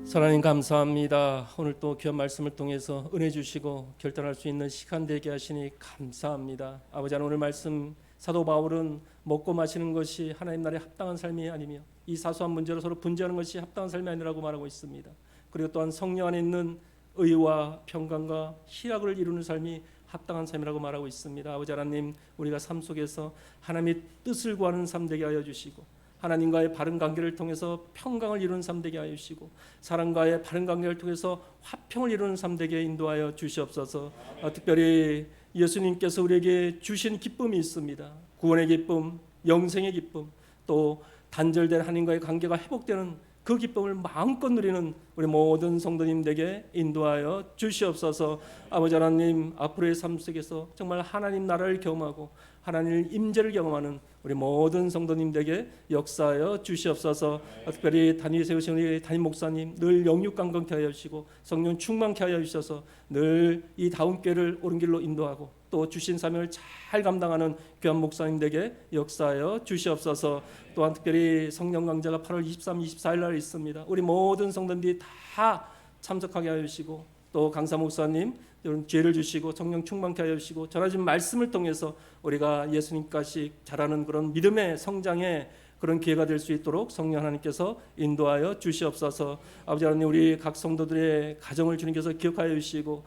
정말 하나님 감사합니다. 오늘 또 귀한 말씀을 통해서 은혜 주시고 결단할 수 있는 시간 되게 하시니 감사합니다. 아버지 하나님, 오늘 말씀 사도 바울은 먹고 마시는 것이 하나님 나라에 합당한 삶이 아니며 이 사소한 문제로 서로 분쟁하는 것이 합당한 삶이 아니라고 말하고 있습니다. 그리고 또한 성령 안에 있는 의와 평강과 희락을 이루는 삶이 합당한 삶이라고 말하고 있습니다. 아버지 하나님, 우리가 삶 속에서 하나님의 뜻을 구하는 삶 되게 하여 주시고 하나님과의 바른 관계를 통해서 평강을 이루는 삶 되게 하여 주시고 사람과의 바른 관계를 통해서 화평을 이루는 삶 되게 인도하여 주시옵소서. 특별히 예수님께서 우리에게 주신 기쁨이 있습니다. 구원의 기쁨, 영생의 기쁨, 또 단절된 하나님과의 관계가 회복되는 그 기쁨을 마음껏 누리는 우리 모든 성도님들에게 인도하여 주시옵소서. 아버지 하나님, 앞으로의 삶 속에서 정말 하나님 나라를 경험하고 하나님의 임재를 경험하는 우리 모든 성도님들에게 역사하여 주시옵소서. 특별히 단위 세우신 우리 담임 목사님 늘 영육 강건케 하여 주시고 성령 충만케 하여 주셔서 늘 이 다운교회를 옳은 길로 인도하고 또 주신 사명을 잘 감당하는 귀한 목사님들에게 역사하여 주시옵소서. 또한 특별히 성령 강좌가 8월 23, 24일 날 있습니다. 우리 모든 성도들이 다 참석하게 하여 주시고 또 강사 목사님 이런 기회를 주시고 성령 충만케 하여 주시고 전하신 말씀을 통해서 우리가 예수님까지 자라는 그런 믿음의 성장의 그런 기회가 될 수 있도록 성령 하나님께서 인도하여 주시옵소서. 아버지 하나님, 우리 각 성도들의 가정을 주님께서 기억하여 주시고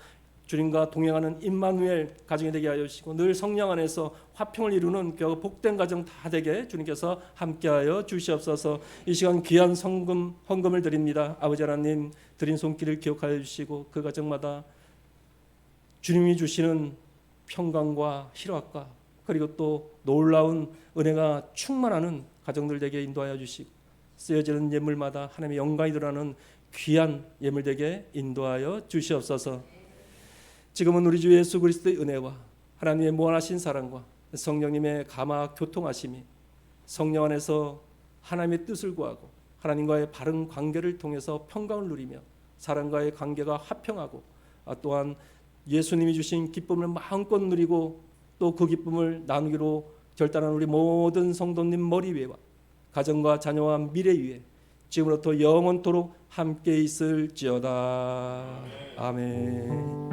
주님과 동행하는 임마누엘 가정이 되게 하여 주시고 늘 성령 안에서 화평을 이루는 그 복된 가정 다 되게 주님께서 함께하여 주시옵소서. 이 시간 귀한 헌금을 드립니다. 아버지 하나님, 드린 손길을 기억하여 주시고 그 가정마다 주님이 주시는 평강과 희락과 그리고 또 놀라운 은혜가 충만하는 가정들 되게 인도하여 주시고 쓰여지는 예물마다 하나님의 영광이 드러나는 귀한 예물 되게 인도하여 주시옵소서. 지금은 우리 주 예수 그리스도의 은혜와 하나님의 무한하신 사랑과 성령님의 감화 교통하심이 성령 안에서 하나님의 뜻을 구하고 하나님과의 바른 관계를 통해서 평강을 누리며 사람과의 관계가 화평하고 또한 예수님이 주신 기쁨을 마음껏 누리고 또 그 기쁨을 나누기로 결단한 우리 모든 성도님 머리 위에와 가정과 자녀와 미래 위에 지금부터 영원토록 함께 있을지어다. 아멘.